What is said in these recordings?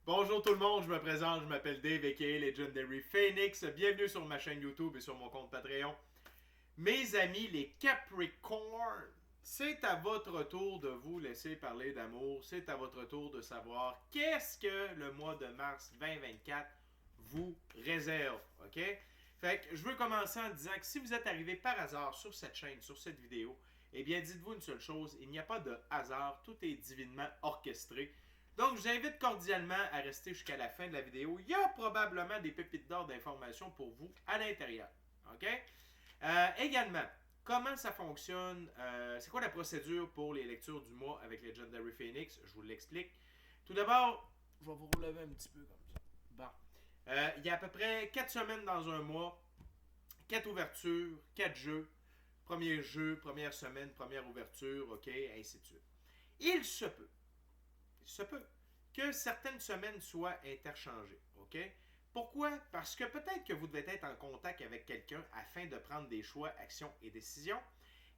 Bonjour tout le monde, je me présente, je m'appelle Dave aka Legendary Phoenix. Bienvenue sur ma chaîne YouTube et sur mon compte Patreon. Mes amis, les Capricornes, c'est à votre tour de vous laisser parler d'amour. C'est à votre tour de savoir qu'est-ce que le mois de mars 2024 vous réserve. OK? Fait que je veux commencer en disant que si vous êtes arrivé par hasard sur cette chaîne, sur cette vidéo, eh bien dites-vous une seule chose, il n'y a pas de hasard, tout est divinement orchestré. Donc, je vous invite cordialement à rester jusqu'à la fin de la vidéo. Il y a probablement des pépites d'or d'informations pour vous à l'intérieur. OK? Également, comment ça fonctionne? C'est quoi la procédure pour les lectures du mois avec Legendary Phoenix? Je vous l'explique. Tout d'abord, je vais vous relever un petit peu comme ça. Bon. Il y a à peu près 4 semaines dans un mois, 4 ouvertures, 4 jeux. Premier jeu, première semaine, première ouverture, OK, ainsi de suite. Il se peut que certaines semaines soient interchangées. OK? Pourquoi? Parce que peut-être que vous devez être en contact avec quelqu'un afin de prendre des choix, actions et décisions.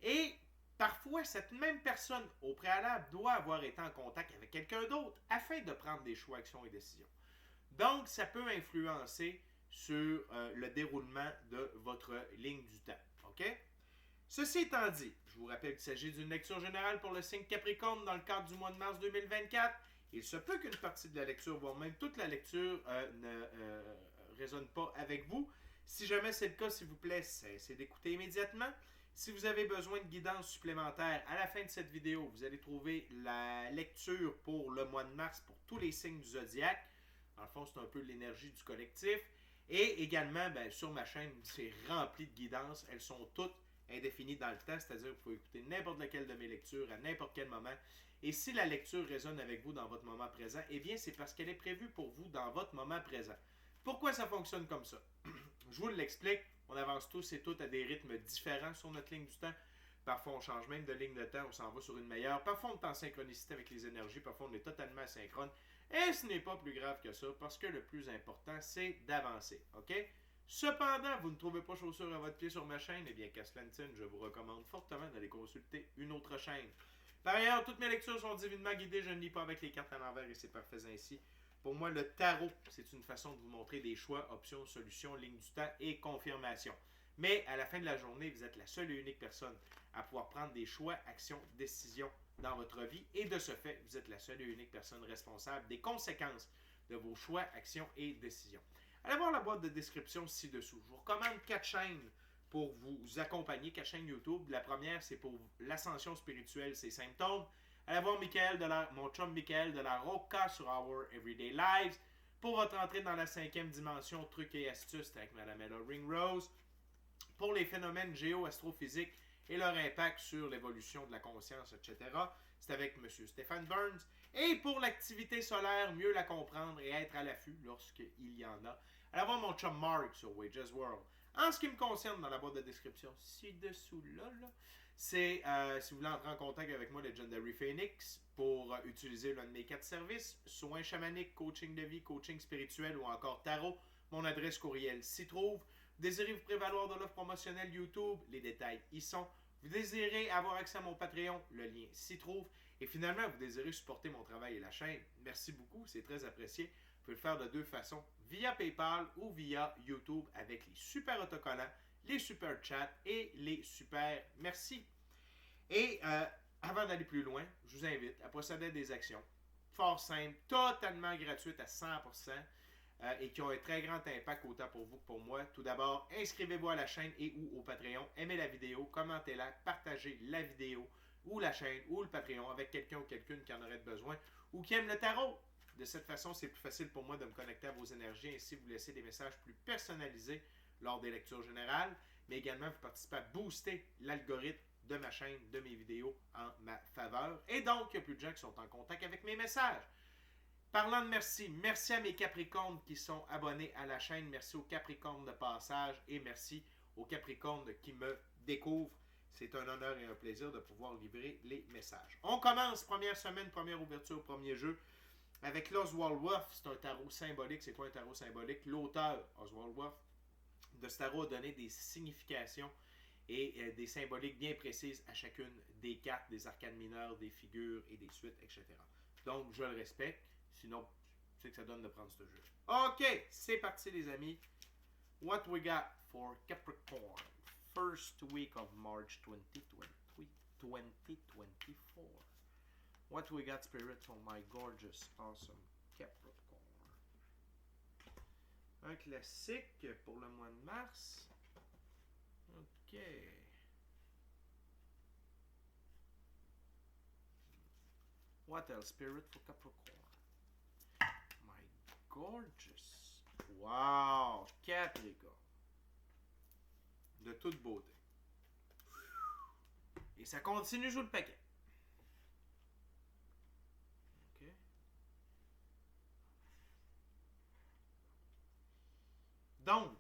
Et parfois, cette même personne au préalable doit avoir été en contact avec quelqu'un d'autre afin de prendre des choix, actions et décisions. Donc, ça peut influencer sur le déroulement de votre ligne du temps. OK? Ceci étant dit, je vous rappelle qu'il s'agit d'une lecture générale pour le signe Capricorne dans le cadre du mois de mars 2024. Il se peut qu'une partie de la lecture, voire même toute la lecture, ne résonne pas avec vous. Si jamais c'est le cas, s'il vous plaît, cessez d'écouter immédiatement. Si vous avez besoin de guidance supplémentaire, à la fin de cette vidéo, vous allez trouver la lecture pour le mois de mars pour tous les signes du zodiaque. Dans le fond, c'est un peu l'énergie du collectif. Et également, sur ma chaîne, c'est rempli de guidances. Elles sont toutes indéfinies dans le temps, c'est-à-dire que vous pouvez écouter n'importe laquelle de mes lectures à n'importe quel moment. Et si la lecture résonne avec vous dans votre moment présent, eh bien, c'est parce qu'elle est prévue pour vous dans votre moment présent. Pourquoi ça fonctionne comme ça? Je vous l'explique. On avance tous et toutes à des rythmes différents sur notre ligne du temps. Parfois, on change même de ligne de temps, on s'en va sur une meilleure. Parfois, on est en synchronicité avec les énergies, parfois, on est totalement asynchrone. Et ce n'est pas plus grave que ça, parce que le plus important, c'est d'avancer. OK? Cependant, vous ne trouvez pas chaussures à votre pied sur ma chaîne, eh bien, qu'à cela ne tienne, je vous recommande fortement d'aller consulter une autre chaîne. Par ailleurs, toutes mes lectures sont divinement guidées, je ne lis pas avec les cartes à l'envers et c'est parfait ainsi. Pour moi, le tarot, c'est une façon de vous montrer des choix, options, solutions, lignes du temps et confirmations. Mais à la fin de la journée, vous êtes la seule et unique personne à pouvoir prendre des choix, actions, décisions dans votre vie. Et de ce fait, vous êtes la seule et unique personne responsable des conséquences de vos choix, actions et décisions. Allez voir la boîte de description ci-dessous. Je vous recommande 4 chaînes pour vous accompagner, 4 chaînes YouTube. La première, c'est pour l'ascension spirituelle, ses symptômes. Allez voir mon chum Michael de la Rocca sur Our Everyday Lives. Pour votre entrée dans la 5e dimension, trucs et astuces avec Madame Ella Ringrose. Pour les phénomènes géo-astrophysiques et leur impact sur l'évolution de la conscience, etc. C'est avec M. Stéphane Burns. Et pour l'activité solaire, mieux la comprendre et être à l'affût lorsqu'il y en a. Allez voir mon chum Mark sur Wages World. En ce qui me concerne, dans la boîte de description ci-dessous là, c'est si vous voulez entrer en contact avec moi, Legendary Phoenix, pour utiliser l'un de mes 4 services, soins chamaniques, coaching de vie, coaching spirituel ou encore tarot, mon adresse courriel s'y trouve. Vous désirez vous prévaloir de l'offre promotionnelle YouTube, les détails y sont. Vous désirez avoir accès à mon Patreon, le lien s'y trouve. Et finalement, vous désirez supporter mon travail et la chaîne, merci beaucoup, c'est très apprécié. Vous pouvez le faire de 2 façons, via PayPal ou via YouTube avec les super autocollants, les super chats et les super merci. Et avant d'aller plus loin, je vous invite à procéder à des actions fort simples, totalement gratuites à 100%. Et qui ont un très grand impact autant pour vous que pour moi. Tout d'abord, inscrivez-vous à la chaîne et ou au Patreon. Aimez la vidéo, commentez-la, partagez la vidéo ou la chaîne ou le Patreon avec quelqu'un ou quelqu'une qui en aurait besoin ou qui aime le tarot. De cette façon, c'est plus facile pour moi de me connecter à vos énergies et ainsi vous laisser des messages plus personnalisés lors des lectures générales, mais également vous participez à booster l'algorithme de ma chaîne, de mes vidéos en ma faveur. Et donc, il y a plus de gens qui sont en contact avec mes messages. Parlant de merci, merci à mes Capricornes qui sont abonnés à la chaîne. Merci aux Capricornes de passage et merci aux Capricornes qui me découvrent. C'est un honneur et un plaisir de pouvoir livrer les messages. On commence, première semaine, première ouverture, premier jeu, avec l'Oswald Wolf. C'est un tarot symbolique. C'est quoi un tarot symbolique? L'auteur, Oswald Wolf, de ce tarot a donné des significations et des symboliques bien précises à chacune des cartes, des arcanes mineures, des figures et des suites, etc. Donc, je le respecte. Sinon, c'est que ça donne de prendre ce jeu. OK, c'est parti les amis. What we got for Capricorn? First week of March 2024. What we got, Spirit, for my gorgeous, awesome Capricorn? Un classique pour le mois de mars. OK. What else, Spirit, for Capricorn? My gorgeous. Wow, Capricorn. De toute beauté. Et ça continue, joue le paquet. OK. Donc,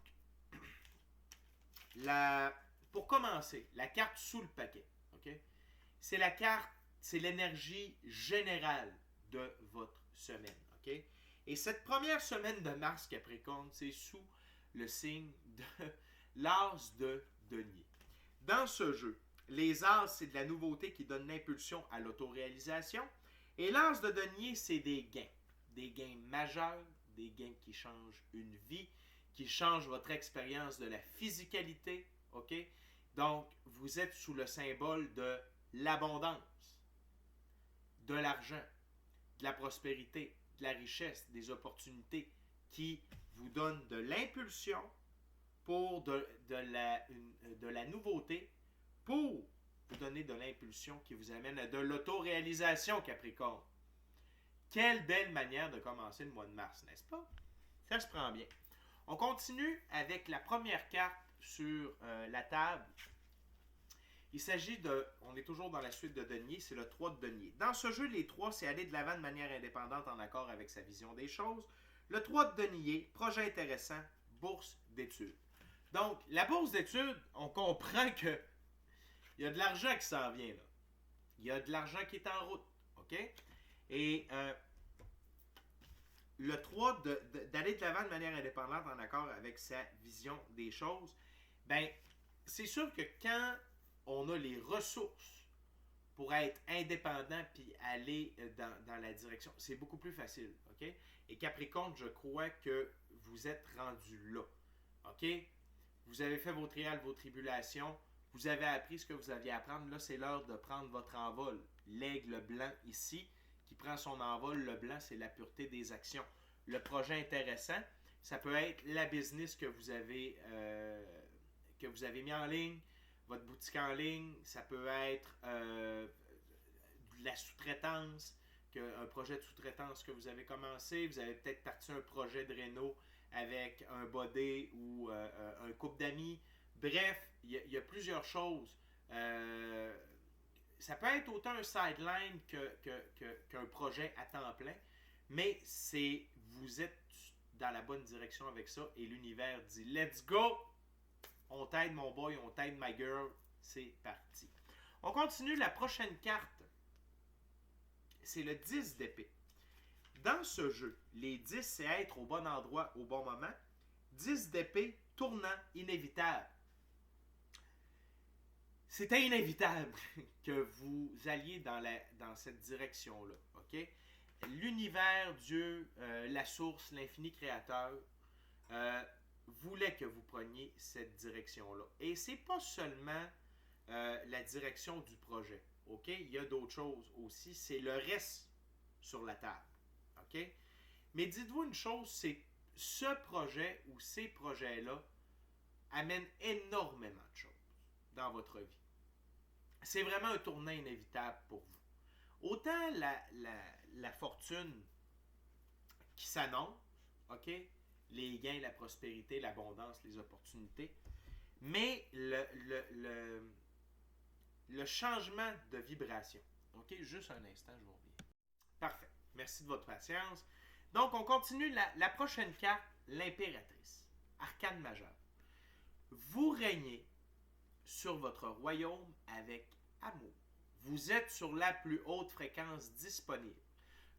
pour commencer, la carte sous le paquet, OK? C'est la carte, c'est l'énergie générale de votre semaine, OK? Et cette première semaine de Mars Capricorne, c'est sous le signe de l'as de denier. Dans ce jeu, les as, c'est de la nouveauté qui donne l'impulsion à l'autoréalisation. Et l'as de denier, c'est des gains majeurs, des gains qui changent une vie, qui changent votre expérience de la physicalité, OK? Donc, vous êtes sous le symbole de l'abondance, de l'argent, de la prospérité, de la richesse, des opportunités qui vous donnent de l'impulsion pour de la nouveauté, pour vous donner de l'impulsion qui vous amène à de l'autoréalisation, Capricorne. Quelle belle manière de commencer le mois de mars, n'est-ce pas? Ça se prend bien. On continue avec la première carte sur la table. Il s'agit de, on est toujours dans la suite de denier, c'est le 3 de denier. Dans ce jeu, les 3, c'est aller de l'avant de manière indépendante en accord avec sa vision des choses. Le 3 de denier, projet intéressant, bourse d'études. Donc, la bourse d'études, on comprend que il y a de l'argent qui s'en vient là. Il y a de l'argent qui est en route, OK? Et le 3 d'aller de l'avant de manière indépendante en accord avec sa vision des choses, ben c'est sûr que quand on a les ressources pour être indépendant puis aller dans la direction, c'est beaucoup plus facile, OK? Et Capricorne, je crois que vous êtes rendu là, OK? Vous avez fait vos trials, vos tribulations, vous avez appris ce que vous aviez à apprendre, là c'est l'heure de prendre votre envol. L'aigle blanc ici, qui prend son envol, le blanc c'est la pureté des actions. Le projet intéressant, ça peut être la business que vous avez mis en ligne, votre boutique en ligne, ça peut être de la sous-traitance, un projet de sous-traitance que vous avez commencé, vous avez peut-être parti un projet de réno avec un body ou un couple d'amis. Bref, il y a plusieurs choses. Ça peut être autant un sideline qu'un projet à temps plein, mais vous êtes dans la bonne direction avec ça et l'univers dit « Let's go! On t'aide mon boy, on t'aide ma girl, c'est parti. » On continue, la prochaine carte, c'est le 10 d'épée. Dans ce jeu, les 10, c'est être au bon endroit au bon moment. 10 d'épée, tournant inévitable. C'était inévitable que vous alliez dans cette direction-là, OK? L'univers, Dieu, la source, l'infini créateur voulait que vous preniez cette direction-là. Et c'est pas seulement la direction du projet, OK? Il y a d'autres choses aussi, c'est le reste sur la table, OK? Mais dites-vous une chose, c'est ce projet ou ces projets-là amènent énormément de choses dans votre vie. C'est vraiment un tournant inévitable pour vous. Autant la fortune qui s'annonce, OK? Les gains, la prospérité, l'abondance, les opportunités, mais le changement de vibration. OK? Juste un instant, je vous reviens. Parfait. Merci de votre patience. Donc, on continue la prochaine carte, l'impératrice. Arcane majeure. Vous régnez sur votre royaume avec amour. Vous êtes sur la plus haute fréquence disponible.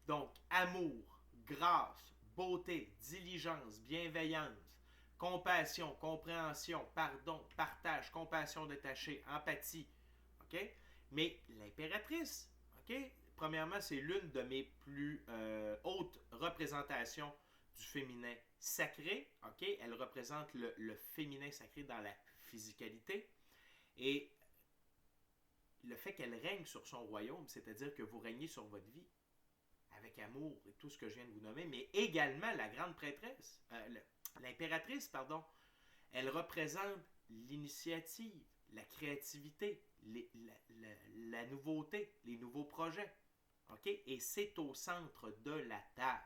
Donc, amour, grâce, beauté, diligence, bienveillance, compassion, compréhension, pardon, partage, compassion détachée, empathie. OK? Mais l'impératrice, OK? premièrement, c'est l'une de mes plus hautes représentations du féminin sacré. Ok, elle représente le féminin sacré dans la physicalité. Et le fait qu'elle règne sur son royaume, c'est-à-dire que vous régnez sur votre vie avec amour et tout ce que je viens de vous nommer, mais également la grande prêtresse, l'impératrice, pardon, elle représente l'initiative, la créativité, la nouveauté, les nouveaux projets. OK? Et c'est au centre de la table.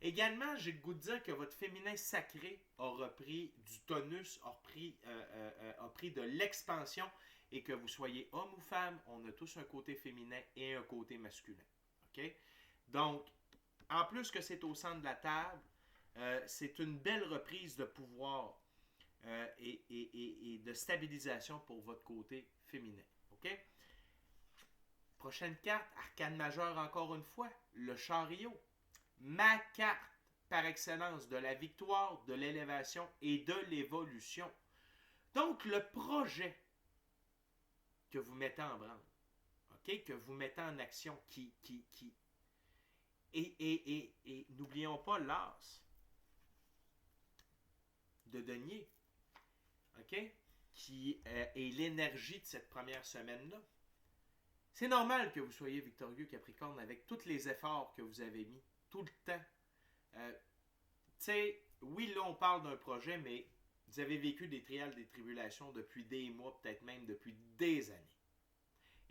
Également, j'ai le goût de dire que votre féminin sacré a repris du tonus, a pris de l'expansion, et que vous soyez homme ou femme, on a tous un côté féminin et un côté masculin. OK? Donc, en plus que c'est au centre de la table, c'est une belle reprise de pouvoir et de stabilisation pour votre côté féminin. OK? Prochaine carte, arcane majeure encore une fois, le chariot. Ma carte par excellence de la victoire, de l'élévation et de l'évolution. Donc, le projet que vous mettez en branle, okay, que vous mettez en action, et n'oublions pas l'as de denier, okay, qui est l'énergie de cette première semaine-là. C'est normal que vous soyez victorieux, Capricorne, avec tous les efforts que vous avez mis, tout le temps. Tu sais, oui, là, on parle d'un projet, mais vous avez vécu des trials, des tribulations depuis des mois, peut-être même depuis des années.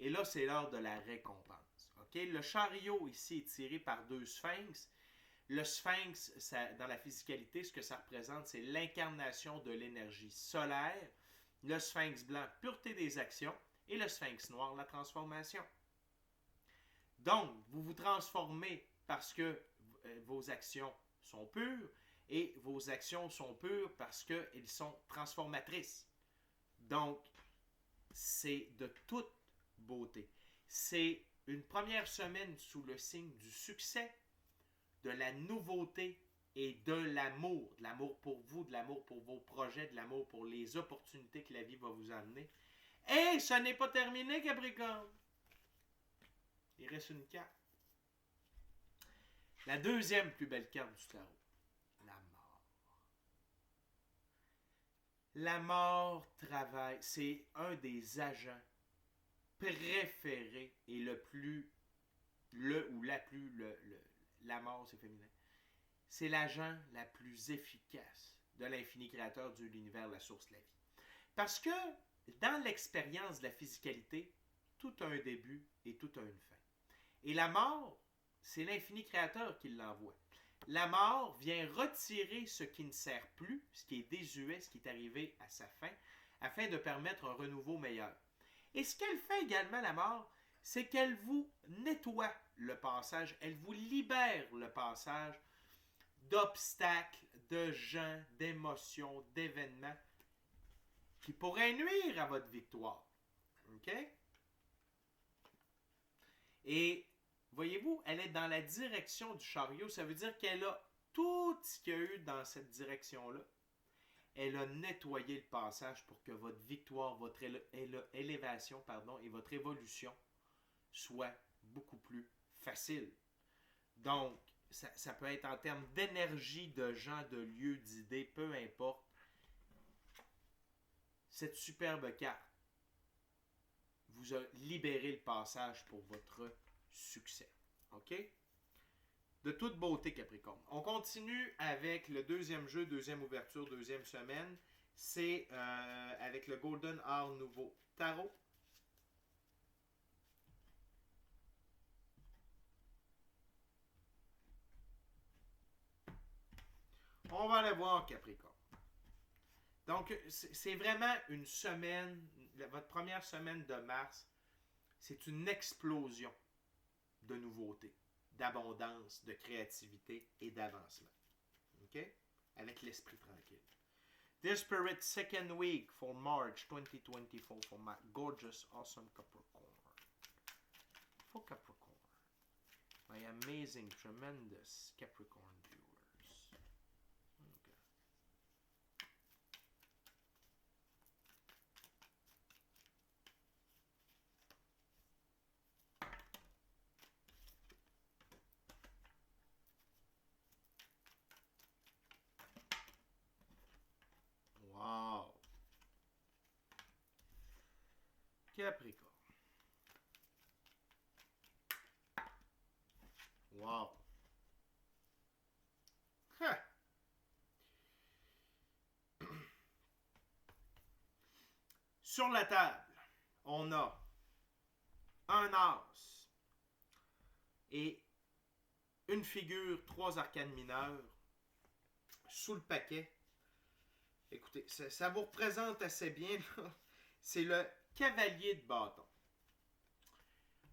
Et là, c'est l'heure de la récompense. Okay? Le chariot ici est tiré par deux sphinx. Le sphinx, dans la physicalité, ce que ça représente, c'est l'incarnation de l'énergie solaire. Le sphinx blanc, pureté des actions. Et le sphinx noir, la transformation. Donc, vous vous transformez parce que vos actions sont pures, et vos actions sont pures parce qu'elles sont transformatrices. Donc, c'est de toute beauté. C'est une première semaine sous le signe du succès, de la nouveauté et de l'amour. De l'amour pour vous, de l'amour pour vos projets, de l'amour pour les opportunités que la vie va vous amener. Et ce n'est pas terminé, Capricorne. Il reste une carte. La deuxième plus belle carte du tarot. La mort. La mort travaille. C'est un des agents préférés et la mort, c'est féminin. C'est l'agent la plus efficace de l'infini créateur de l'univers, la source de la vie. Parce que dans l'expérience de la physicalité, tout a un début et tout a une fin. Et la mort, c'est l'infini créateur qui l'envoie. La mort vient retirer ce qui ne sert plus, ce qui est désuet, ce qui est arrivé à sa fin, afin de permettre un renouveau meilleur. Et ce qu'elle fait également, la mort, c'est qu'elle vous nettoie le passage, elle vous libère le passage d'obstacles, de gens, d'émotions, d'événements qui pourraient nuire à votre victoire. OK? Et voyez-vous, elle est dans la direction du chariot. Ça veut dire qu'elle a tout ce qu'il y a eu dans cette direction-là. Elle a nettoyé le passage pour que votre victoire, votre élévation, et votre évolution soient beaucoup plus faciles. Donc, ça peut être en termes d'énergie, de gens, de lieux, d'idées, peu importe. Cette superbe carte vous a libéré le passage pour votre succès. OK? De toute beauté, Capricorne. On continue avec le deuxième jeu, deuxième ouverture, deuxième semaine. C'est avec le Golden Art Nouveau Tarot. On va aller voir, Capricorne. Donc, c'est vraiment une semaine, votre première semaine de mars, c'est une explosion de nouveautés, d'abondance, de créativité et d'avancement. OK? Avec l'esprit tranquille. Dear Spirit, second week for March 2024 for my gorgeous, awesome Capricorn. For Capricorn. My amazing, tremendous Capricorn viewers. Capricorne. Wow. Huh. Sur la table, on a un as et une figure, 3 arcanes mineures sous le paquet. Écoutez, ça vous représente assez bien, là. C'est le cavalier de bâton.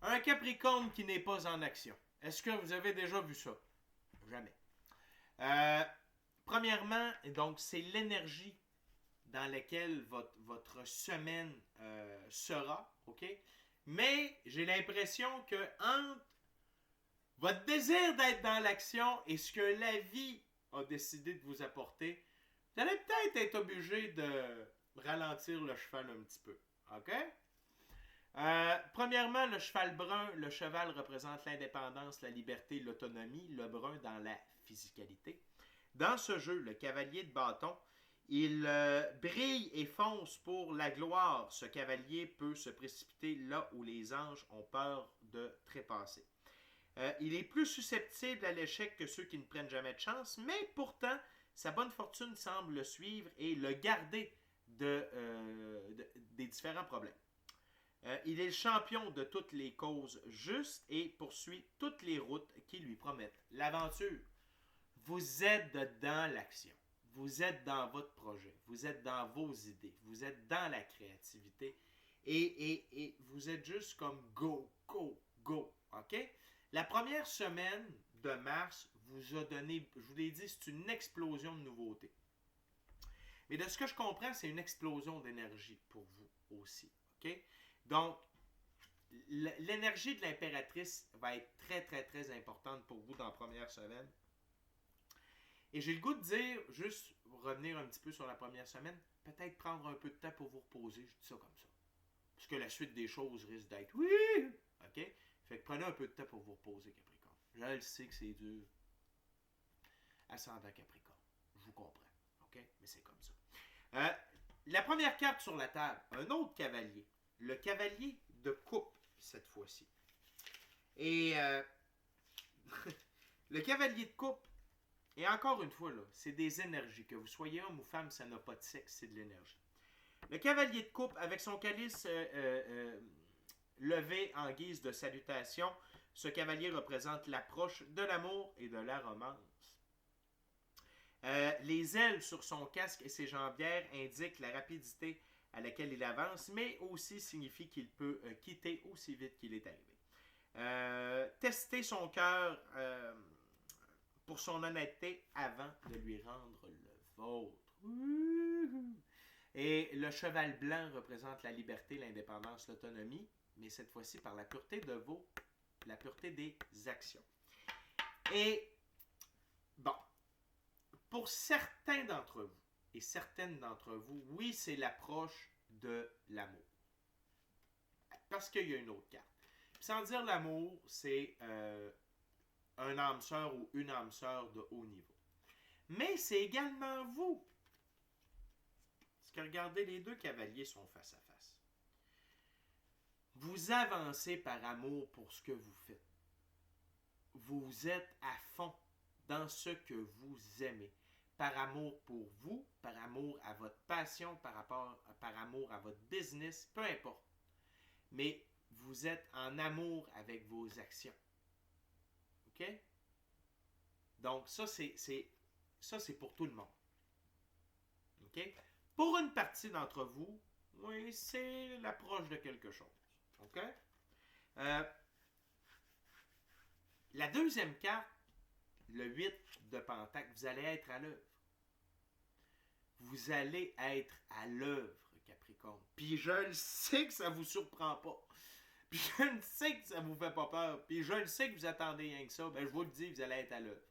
Un Capricorne qui n'est pas en action. Est-ce que vous avez déjà vu ça? Jamais. Premièrement, donc, c'est l'énergie dans laquelle votre semaine sera, OK? Mais j'ai l'impression que entre votre désir d'être dans l'action et ce que la vie a décidé de vous apporter, vous allez peut-être être obligé de ralentir le cheval un petit peu, OK? Premièrement, le cheval brun, le cheval représente l'indépendance, la liberté, l'autonomie, le brun dans la physicalité. Dans ce jeu, le cavalier de bâton, il brille et fonce pour la gloire. Ce cavalier peut se précipiter là où les anges ont peur de trépasser. Il est plus susceptible à l'échec que ceux qui ne prennent jamais de chance, mais pourtant, sa bonne fortune semble le suivre et le garder des différents problèmes. Il est le champion de toutes les causes justes et poursuit toutes les routes qui lui promettent l'aventure. Vous êtes dans l'action. Vous êtes dans votre projet. Vous êtes dans vos idées. Vous êtes dans la créativité. Et vous êtes juste comme go, go, go. OK? La première semaine de mars vous a donné, je vous l'ai dit, c'est une explosion de nouveautés. Mais de ce que je comprends, c'est une explosion d'énergie pour vous aussi. OK? Donc, l'énergie de l'impératrice va être très, très, très importante pour vous dans la première semaine. Et j'ai le goût de dire, juste revenir un petit peu sur la première semaine, peut-être prendre un peu de temps pour vous reposer, je dis ça comme ça. Parce que la suite des choses risque d'être oui! OK? Fait que prenez un peu de temps pour vous reposer, Capricorne. Je le sais que c'est dur. Ascendant Capricorne. Je vous comprends. OK? Mais c'est comme ça. La première carte sur la table, un autre cavalier. Le cavalier de coupe, cette fois-ci. Et le cavalier de coupe, et encore une fois, là, c'est des énergies. Que vous soyez homme ou femme, ça n'a pas de sexe, c'est de l'énergie. Le cavalier de coupe, avec son calice levé en guise de salutation, ce cavalier représente l'approche de l'amour et de la romance. Les ailes sur son casque et ses jambières indiquent la rapidité à laquelle il avance, mais aussi signifie qu'il peut quitter aussi vite qu'il est arrivé. Tester son cœur pour son honnêteté avant de lui rendre le vôtre. Et le cheval blanc représente la liberté, l'indépendance, l'autonomie, mais cette fois-ci par la pureté la pureté des actions. Et bon, pour certains d'entre vous et certaines d'entre vous, oui, c'est l'approche de l'amour. Parce qu'il y a une autre carte. Puis sans dire l'amour, c'est un âme sœur ou une âme sœur de haut niveau. Mais c'est également vous. Parce que regardez, les deux cavaliers sont face à face. Vous avancez par amour pour ce que vous faites. Vous êtes à fond dans ce que vous aimez. Par amour pour vous, par amour à votre passion, par amour à votre business, peu importe. Mais vous êtes en amour avec vos actions. OK? Donc, ça, c'est pour tout le monde. OK? Pour une partie d'entre vous, oui, c'est l'approche de quelque chose. OK? La deuxième carte, le 8 de Pentacle, vous allez être à l'œuvre. Vous allez être à l'œuvre, Capricorne. Puis je le sais que ça ne vous surprend pas. Puis je le sais que ça ne vous fait pas peur. Puis je le sais que vous attendez rien que ça. Ben, je vous le dis, vous allez être à l'œuvre.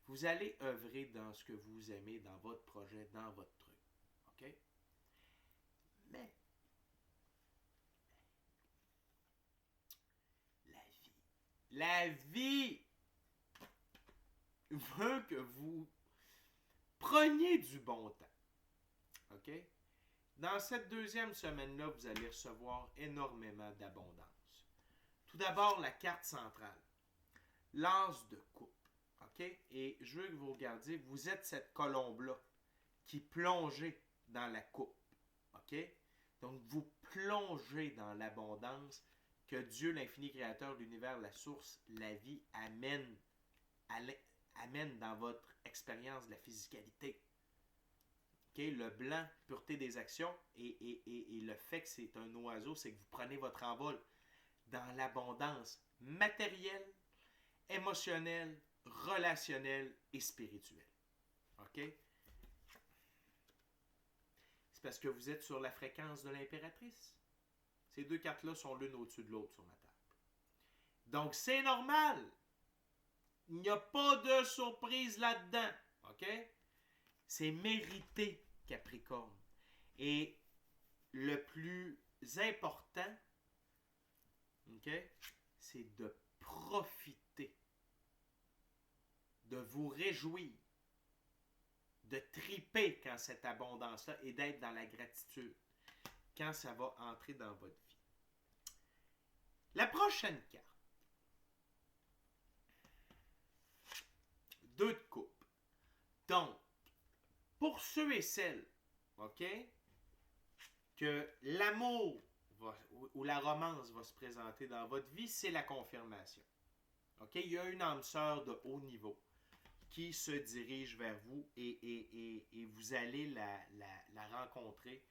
Vous allez œuvrer dans ce que vous aimez, dans votre projet, dans votre truc. OK? Mais la vie veut que vous preniez du bon temps. OK? Dans cette deuxième semaine-là, vous allez recevoir énormément d'abondance. Tout d'abord, la carte centrale. L'as de coupe. OK? Et je veux que vous regardiez, vous êtes cette colombe-là qui plongez dans la coupe. OK? Donc, vous plongez dans l'abondance que Dieu, l'infini créateur de l'univers, la source, la vie, amène dans votre expérience de la physicalité. Okay? Le blanc, pureté des actions, et le fait que c'est un oiseau, c'est que vous prenez votre envol dans l'abondance matérielle, émotionnelle, relationnelle et spirituelle. OK? C'est parce que vous êtes sur la fréquence de l'impératrice. Ces deux cartes-là sont l'une au-dessus de l'autre sur ma table. Donc, c'est normal. Il n'y a pas de surprise là-dedans. OK? C'est mérité, Capricorne. Et le plus important, OK, c'est de profiter, de vous réjouir, de triper quand cette abondance-là et d'être dans la gratitude quand ça va entrer dans votre vie. La prochaine carte. 2 de coupe. Donc, pour ceux et celles, OK, que l'amour ou la romance va se présenter dans votre vie, c'est la confirmation. OK, il y a une âme sœur de haut niveau qui se dirige vers vous et vous allez la rencontrer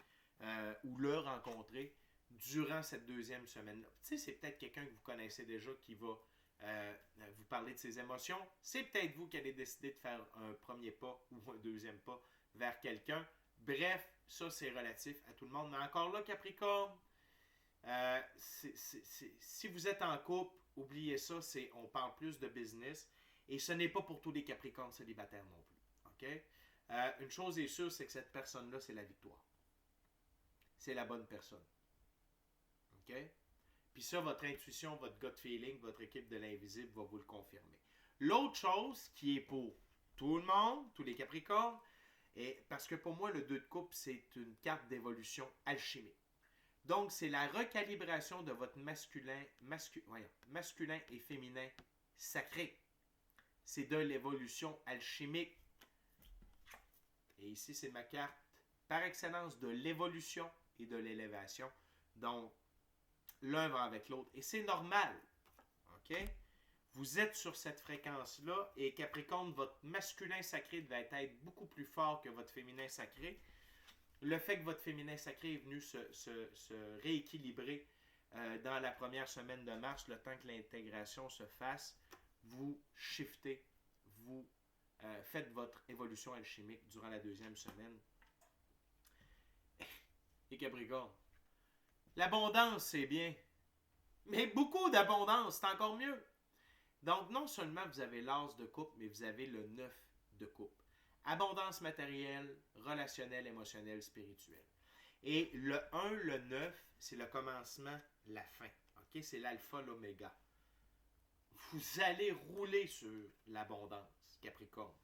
ou le rencontrer durant cette deuxième semaine-là. Tu sais, c'est peut-être quelqu'un que vous connaissez déjà qui va vous parler de ses émotions. C'est peut-être vous qui allez décider de faire un premier pas ou un deuxième pas vers quelqu'un. Bref, ça c'est relatif à tout le monde. Mais encore là, Capricorne, si vous êtes en couple, oubliez ça, on parle plus de business. Et ce n'est pas pour tous les Capricornes célibataires non plus. OK? Une chose est sûre, c'est que cette personne-là, c'est la victoire. C'est la bonne personne. OK? Puis ça, votre intuition, votre gut feeling, votre équipe de l'invisible va vous le confirmer. L'autre chose qui est pour tout le monde, tous les Capricornes, parce que pour moi, le 2 de coupe, c'est une carte d'évolution alchimique. Donc, c'est la recalibration de votre masculin et féminin sacré. C'est de l'évolution alchimique. Et ici, c'est ma carte par excellence de l'évolution et de l'élévation. Donc, l'un va avec l'autre. Et c'est normal. OK? Vous êtes sur cette fréquence-là et Capricorne, votre masculin sacré devait être beaucoup plus fort que votre féminin sacré. Le fait que votre féminin sacré est venu se rééquilibrer dans la première semaine de mars, le temps que l'intégration se fasse, vous shiftez, vous faites votre évolution alchimique durant la deuxième semaine. Et Capricorne, l'abondance, c'est bien, mais beaucoup d'abondance, c'est encore mieux. Donc, non seulement vous avez l'as de coupe, mais vous avez le 9 de coupe. Abondance matérielle, relationnelle, émotionnelle, spirituelle. Et le 1, le 9, c'est le commencement, la fin. Okay? C'est l'alpha, l'oméga. Vous allez rouler sur l'abondance, Capricorne.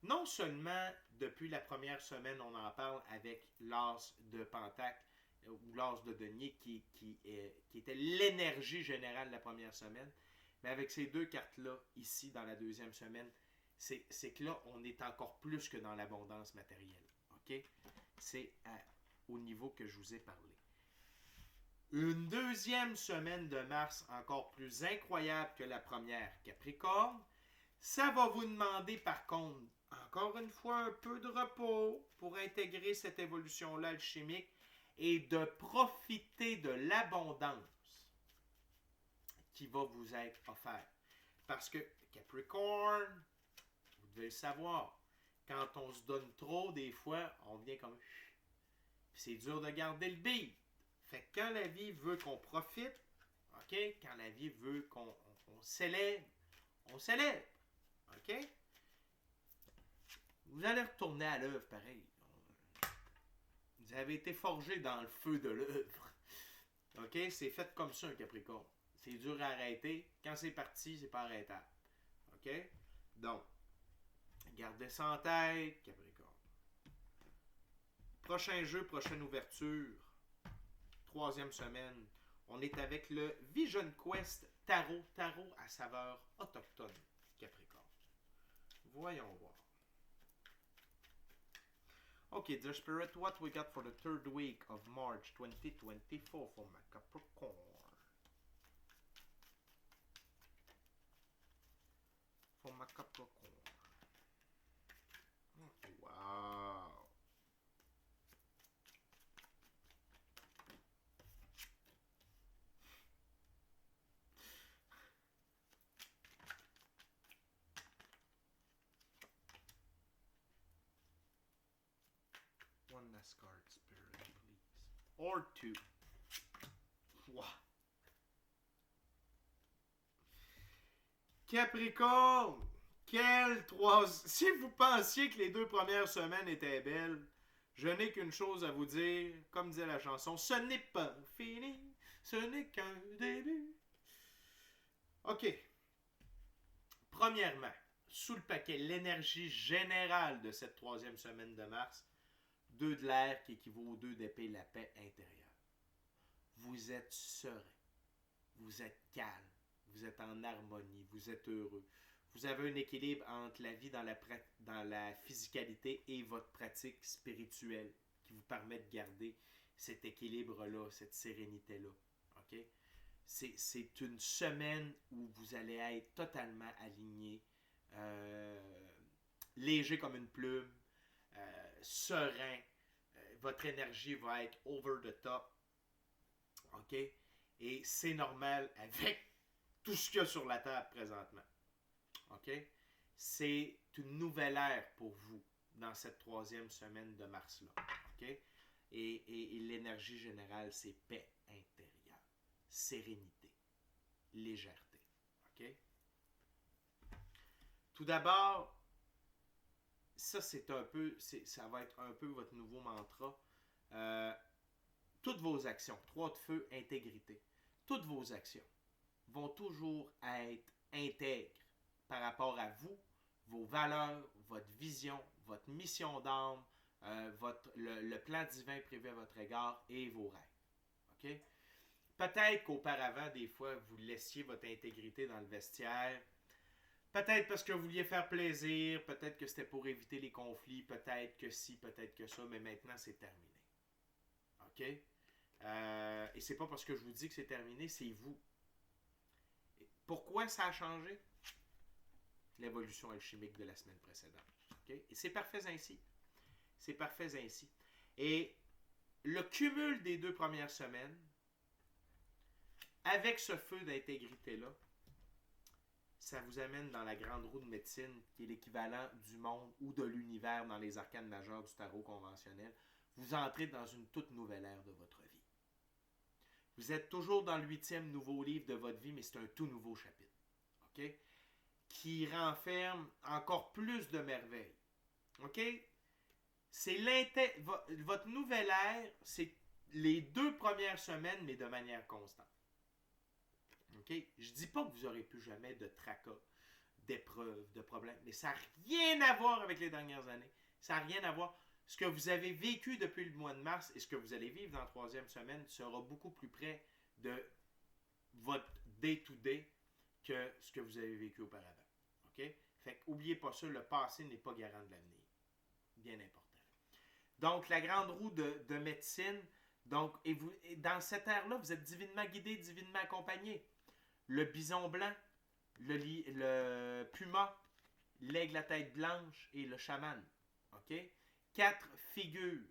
Non seulement, depuis la première semaine, on en parle avec l'as de Pentacle ou l'as de denier qui était l'énergie générale de la première semaine, mais avec ces deux cartes-là, ici, dans la deuxième semaine, c'est que là, on est encore plus que dans l'abondance matérielle. OK? C'est au niveau que je vous ai parlé. Une deuxième semaine de mars encore plus incroyable que la première, Capricorne. Ça va vous demander par contre, encore une fois, un peu de repos pour intégrer cette évolution-là alchimique et de profiter de l'abondance qui va vous être offerte. Parce que Capricorne, vous devez le savoir, quand on se donne trop, des fois, on vient comme... Puis c'est dur de garder le beat. Fait que quand la vie veut qu'on profite, OK? Quand la vie veut qu'on s'élève, on s'élève. OK? Vous allez retourner à l'œuvre pareil. Vous avez été forgé dans le feu de l'œuvre. OK? C'est fait comme ça un Capricorne. C'est dur à arrêter. Quand c'est parti, c'est pas arrêtable. OK? Donc, gardez ça en tête, Capricorne. Prochain jeu, prochaine ouverture. 3e semaine. On est avec le Vision Quest Tarot. Tarot à saveur autochtone, Capricorne. Voyons voir. Okay, Dear Spirit, what we got for the 3rd week of March 2024 for my Capricorn? For my Capricorn. Wow. One last card, Spirit, please. Or 2. Wow. Capricorne! Quelle 3... Si vous pensiez que les 2 premières semaines étaient belles, je n'ai qu'une chose à vous dire, comme disait la chanson, ce n'est pas fini, ce n'est qu'un début. OK. Premièrement, sous le paquet, l'énergie générale de cette 3e semaine de mars, 2 de l'air qui équivaut aux 2 d'épée, la paix intérieure. Vous êtes serein, vous êtes calme, vous êtes en harmonie, vous êtes heureux. Vous avez un équilibre entre la vie dans la physicalité et votre pratique spirituelle qui vous permet de garder cet équilibre-là, cette sérénité-là. OK? C'est une semaine où vous allez être totalement aligné, léger comme une plume, serein. Votre énergie va être over the top. OK? Et c'est normal avec tout ce qu'il y a sur la table présentement. OK? C'est une nouvelle ère pour vous dans cette 3e semaine de mars-là. OK? Et l'énergie générale, c'est paix intérieure, sérénité, légèreté. OK? Tout d'abord, ça va être un peu votre nouveau mantra. Toutes vos actions, 3 de feu, intégrité. Toutes vos actions vont toujours être intègres par rapport à vous, vos valeurs, votre vision, votre mission d'âme, le plan divin prévu à votre égard et vos rêves. OK? Peut-être qu'auparavant, des fois, vous laissiez votre intégrité dans le vestiaire. Peut-être parce que vous vouliez faire plaisir, peut-être que c'était pour éviter les conflits, peut-être que ci, peut-être que ça, mais maintenant, c'est terminé. OK? Et c'est pas parce que je vous dis que c'est terminé, c'est vous. Pourquoi ça a changé? L'évolution alchimique de la semaine précédente. Okay? Et c'est parfait ainsi. C'est parfait ainsi. Et le cumul des 2 premières semaines, avec ce feu d'intégrité-là, ça vous amène dans la grande roue de médecine, qui est l'équivalent du monde ou de l'univers dans les arcanes majeures du tarot conventionnel. Vous entrez dans une toute nouvelle ère de votre vie. Vous êtes toujours dans le 8e nouveau livre de votre vie, mais c'est un tout nouveau chapitre. OK? Qui renferme encore plus de merveilles. OK? C'est votre nouvelle ère, c'est les 2 premières semaines, mais de manière constante. OK? Je ne dis pas que vous n'aurez plus jamais de tracas, d'épreuves, de problèmes, mais ça n'a rien à voir avec les dernières années. Ça n'a rien à voir. Ce que vous avez vécu depuis le mois de mars et ce que vous allez vivre dans la 3e semaine sera beaucoup plus près de votre day-to-day que ce que vous avez vécu auparavant. OK? Fait qu'oubliez pas ça, le passé n'est pas garant de l'avenir. Bien important. Donc, la grande roue de médecine, donc, et dans cette ère-là, vous êtes divinement guidé, divinement accompagné. Le bison blanc, le puma, l'aigle à tête blanche et le chaman. OK? 4 figures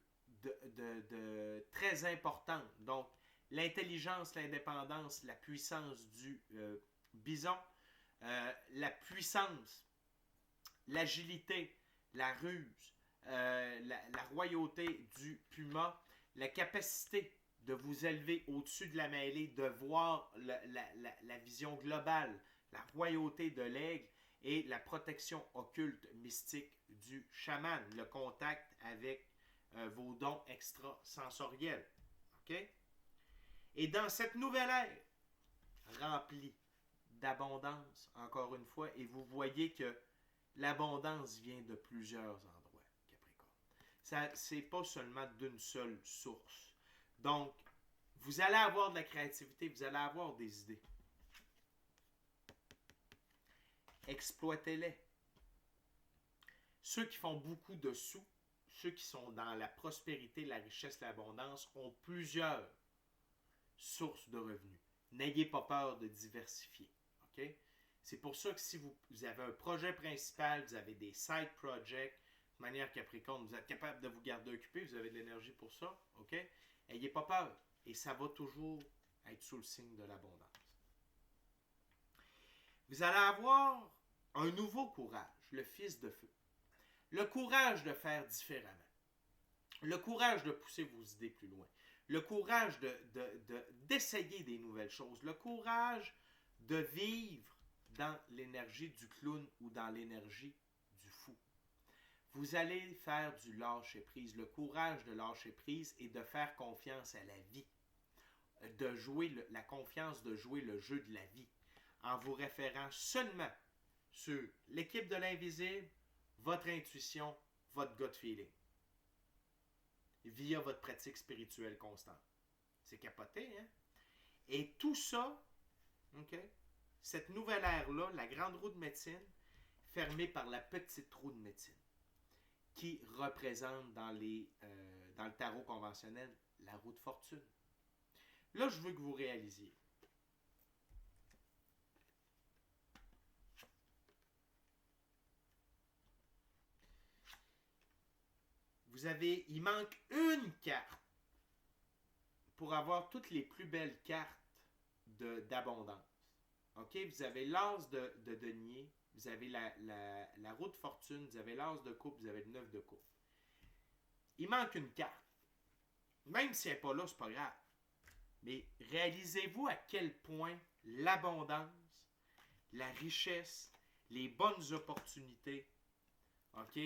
très importantes. Donc, l'intelligence, l'indépendance, la puissance du bison, la puissance, l'agilité, la ruse, la royauté du puma, la capacité de vous élever au-dessus de la mêlée, de voir la vision globale, la royauté de l'aigle et la protection occulte mystique du chaman, le contact avec vos dons extrasensoriels. OK? Et dans cette nouvelle ère, remplie d'abondance, encore une fois, et vous voyez que l'abondance vient de plusieurs endroits, Capricorne. c'est pas seulement d'une seule source. Donc, vous allez avoir de la créativité, vous allez avoir des idées. Exploitez-les. Ceux qui font beaucoup de sous, ceux qui sont dans la prospérité, la richesse, l'abondance, ont plusieurs sources de revenus. N'ayez pas peur de diversifier. Okay? C'est pour ça que si vous avez un projet principal, vous avez des side projects, de manière Capricorne, vous êtes capable de vous garder occupé, vous avez de l'énergie pour ça, ok? N'ayez pas peur. Et ça va toujours être sous le signe de l'abondance. Vous allez avoir un nouveau courage, le fils de feu. Le courage de faire différemment. Le courage de pousser vos idées plus loin. Le courage d'essayer des nouvelles choses. Le courage de vivre dans l'énergie du clown ou dans l'énergie du fou. Vous allez faire du lâcher-prise. Le courage de lâcher prise et de faire confiance à la vie. De jouer la confiance de jouer le jeu de la vie. En vous référant seulement sur l'équipe de l'invisible, votre intuition, votre gut feeling. Via votre pratique spirituelle constante. C'est capoté, hein? Et tout ça, ok? Cette nouvelle ère-là, la grande roue de médecine, fermée par la petite roue de médecine, qui représente dans le tarot conventionnel la roue de fortune. Là, je veux que vous réalisiez. Il manque une carte pour avoir toutes les plus belles cartes d'abondance. Ok, vous avez l'as de denier, vous avez la roue de fortune, vous avez l'as de coupe, vous avez le 9 de coupe. Il manque une carte. Même si elle n'est pas là, c'est pas grave. Mais réalisez-vous à quel point l'abondance, la richesse, les bonnes opportunités, ok,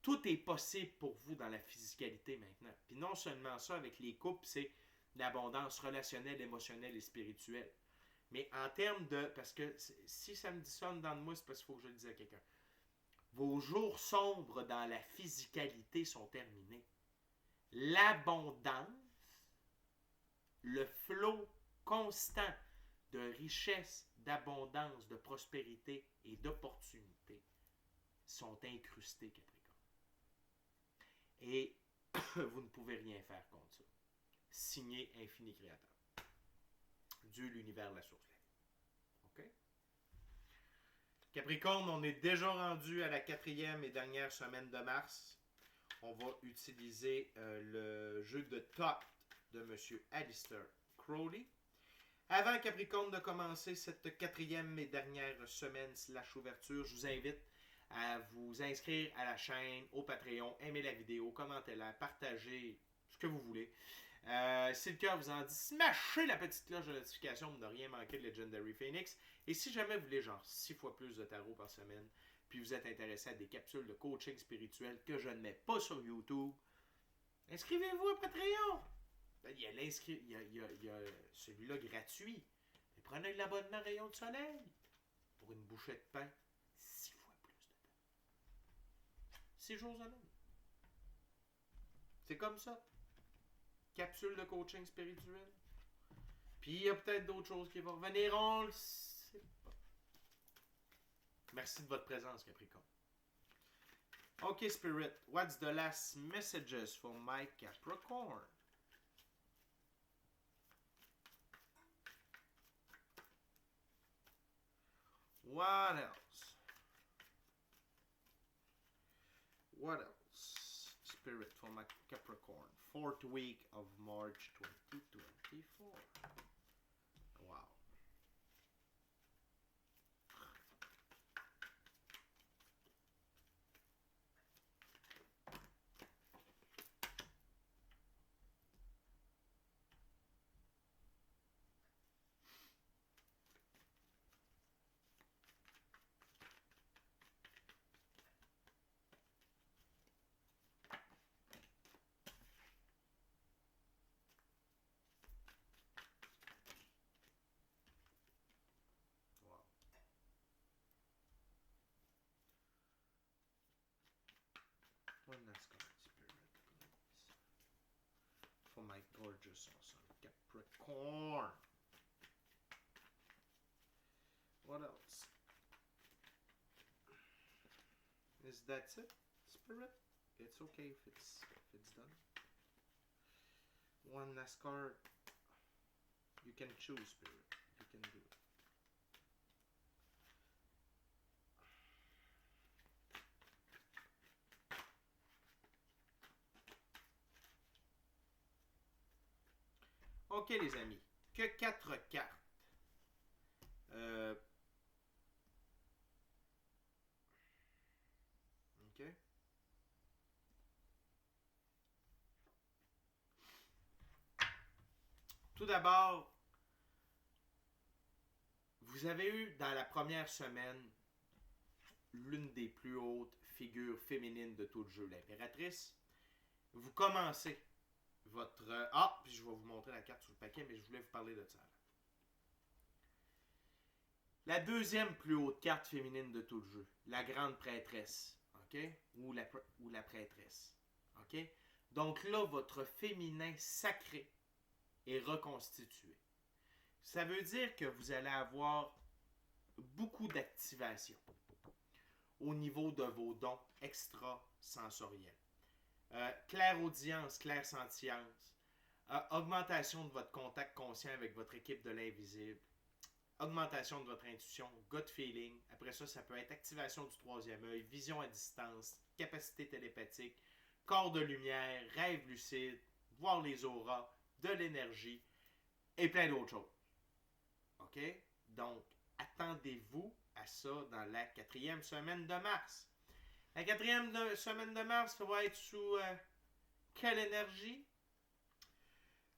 tout est possible pour vous dans la physicalité maintenant. Puis non seulement ça, avec les couples, c'est l'abondance relationnelle, émotionnelle et spirituelle. Mais en termes de... Parce que si ça me dit ça en dedans de moi, c'est parce qu'il faut que je le dise à quelqu'un. Vos jours sombres dans la physicalité sont terminés. L'abondance, le flot constant de richesse, d'abondance, de prospérité et d'opportunité sont incrustés, Capricorne. Et vous ne pouvez rien faire contre ça. Signé Infini Créateur. Dieu, l'univers, la source, la vie. OK? Capricorne, on est déjà rendu à la 4e et dernière semaine de mars. On va utiliser le jeu de top de M. Aleister Crowley. Avant, Capricorne, de commencer cette 4e et dernière semaine / ouverture, je vous invite à vous inscrire à la chaîne, au Patreon, aimer la vidéo, commentez-la, partagez ce que vous voulez. Si le cœur vous en dit, smashez la petite cloche de notification pour ne rien manquer de Legendary Phoenix. Et si jamais vous voulez genre 6 fois plus de tarot par semaine, puis vous êtes intéressé à des capsules de coaching spirituel que je ne mets pas sur YouTube, inscrivez-vous à Patreon. Il y a celui-là gratuit. Mais prenez l'abonnement Rayon de Soleil pour une bouchée de pain 6 fois plus de temps. 6 jours semaine. C'est comme ça. Capsule de coaching spirituel. Puis il y a peut-être d'autres choses qui vont revenir, on le sait pas. Merci de votre présence, Capricorne. Ok, Spirit, what's the last messages for my Capricorn? What else? What else? Spirit for my Capricorn. 4th week of March 2024. Wow. my gorgeous awesome Capricorn. What else? Is that it, Spirit? It's okay if it's done. One last card. You can choose, Spirit. You can do it. Ok les amis, que 4 cartes. Ok. Tout d'abord, vous avez eu dans la première semaine l'une des plus hautes figures féminines de tout le jeu, l'impératrice. Vous commencez votre... Ah, puis je vais vous montrer la carte sur le paquet, mais je voulais vous parler de ça. La deuxième plus haute carte féminine de tout le jeu, la grande prêtresse, ok? Ou la prêtresse, ok? Donc là, votre féminin sacré est reconstitué. Ça veut dire que vous allez avoir beaucoup d'activation au niveau de vos dons extrasensoriels. Clairaudience, clairsentience, augmentation de votre contact conscient avec votre équipe de l'invisible, augmentation de votre intuition, gut feeling. Après ça, ça peut être activation du troisième œil, vision à distance, capacité télépathique, corps de lumière, rêve lucide, voir les auras, de l'énergie et plein d'autres choses. OK? Donc, attendez-vous à ça dans la 4e semaine de mars. La 4e semaine de mars va être sous quelle énergie?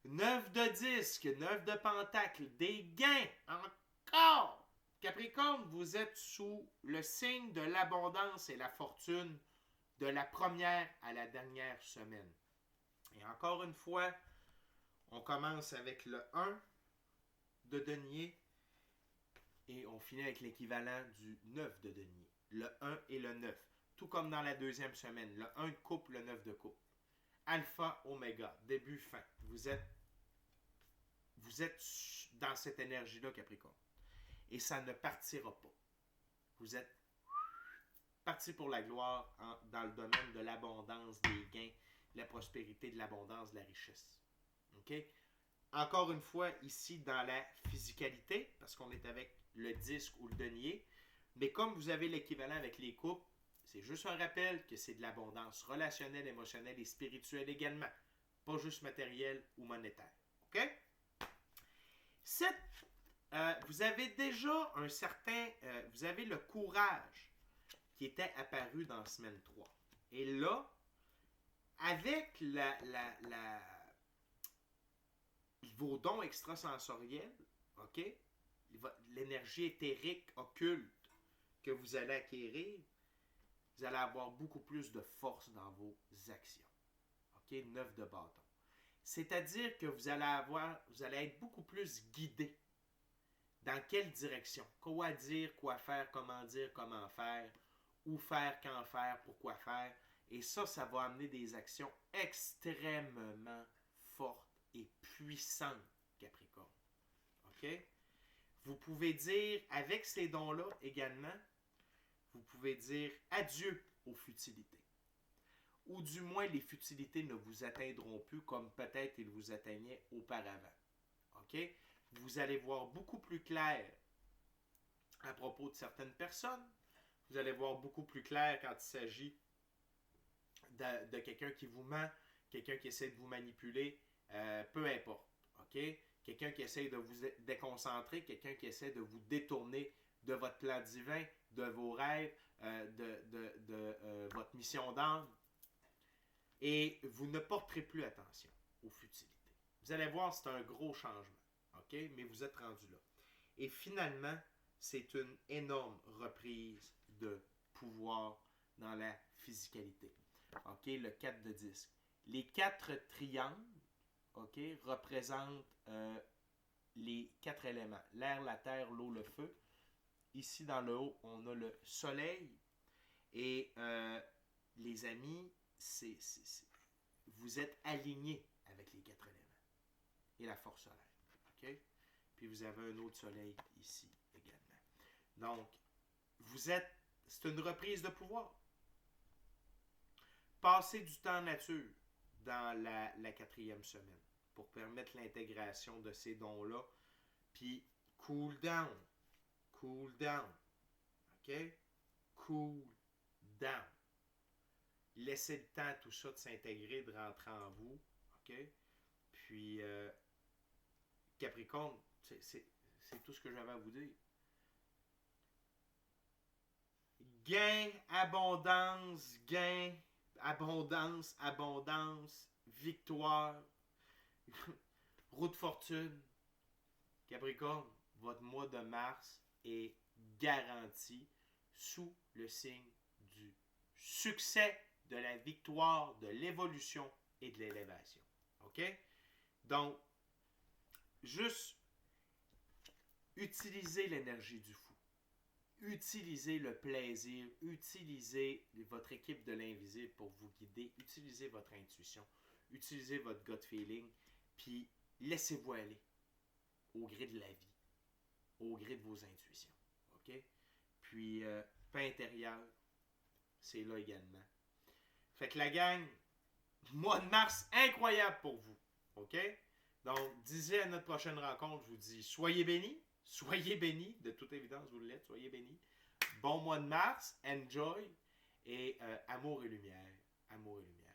9 de disque, 9 de pentacle, des gains, encore! Capricorne, vous êtes sous le signe de l'abondance et la fortune de la première à la dernière semaine. Et encore une fois, on commence avec le 1 de denier et on finit avec l'équivalent du 9 de denier. Le 1 et le 9. Tout comme dans la deuxième semaine. Le 1 de coupe, le 9 de coupe. Alpha, oméga, début, fin. Vous êtes dans cette énergie-là, Capricorne. Et ça ne partira pas. Vous êtes parti pour la gloire dans le domaine de l'abondance, des gains, de la prospérité, de l'abondance, de la richesse. OK? Encore une fois, ici, dans la physicalité, parce qu'on est avec le disque ou le denier, mais comme vous avez l'équivalent avec les coupes, c'est juste un rappel que c'est de l'abondance relationnelle, émotionnelle et spirituelle également. Pas juste matérielle ou monétaire. OK? Vous avez déjà un certain... vous avez le courage qui était apparu dans semaine 3. Et là, avec vos dons extrasensoriels, OK? L'énergie éthérique occulte que vous allez acquérir, vous allez avoir beaucoup plus de force dans vos actions. OK? 9 de bâton. C'est-à-dire que vous allez être beaucoup plus guidé. Dans quelle direction? Quoi dire, quoi faire, comment faire, où faire, quand faire, pourquoi faire. Et ça va amener des actions extrêmement fortes et puissantes, Capricorne. OK? Vous pouvez dire, avec ces dons-là également, vous pouvez dire adieu aux futilités. Ou du moins, les futilités ne vous atteindront plus comme peut-être ils vous atteignaient auparavant. OK? Vous allez voir beaucoup plus clair à propos de certaines personnes. Vous allez voir beaucoup plus clair quand il s'agit de quelqu'un qui vous ment, quelqu'un qui essaie de vous manipuler, peu importe. OK? Quelqu'un qui essaie de vous déconcentrer, quelqu'un qui essaie de vous détourner de votre plan divin, de vos rêves, de votre mission d'âme. Et vous ne porterez plus attention aux futilités. Vous allez voir, c'est un gros changement. OK? Mais vous êtes rendu là. Et finalement, c'est une énorme reprise de pouvoir dans la physicalité. OK? Le 4 de disque. Les 4 triangles, OK, représentent les 4 éléments. L'air, la terre, l'eau, le feu. Ici, dans le haut, on a le soleil. Et les amis, vous êtes alignés avec les 4 éléments et la force solaire. OK? Puis vous avez un autre soleil ici également. Donc, c'est une reprise de pouvoir. Passez du temps nature dans la 4e semaine pour permettre l'intégration de ces dons-là. Puis, cool down. Cool down. OK? Cool down. Laissez le temps à tout ça de s'intégrer, de rentrer en vous. OK? Puis, Capricorne, c'est tout ce que j'avais à vous dire. Gain, abondance, victoire, roue de fortune. Capricorne, votre mois de mars est garanti sous le signe du succès, de la victoire, de l'évolution et de l'élévation. OK? Donc, juste utilisez l'énergie du fou. Utilisez le plaisir, utilisez votre équipe de l'invisible pour vous guider, utilisez votre intuition, utilisez votre gut feeling, puis laissez-vous aller au gré de la vie, au gré de vos intuitions. OK? Puis, paix intérieure, c'est là également. Fait que la gang, mois de mars incroyable pour vous. OK? Donc, d'ici à notre prochaine rencontre, je vous dis soyez bénis, de toute évidence, vous l'êtes, soyez bénis. Bon mois de mars, enjoy, et amour et lumière, amour et lumière.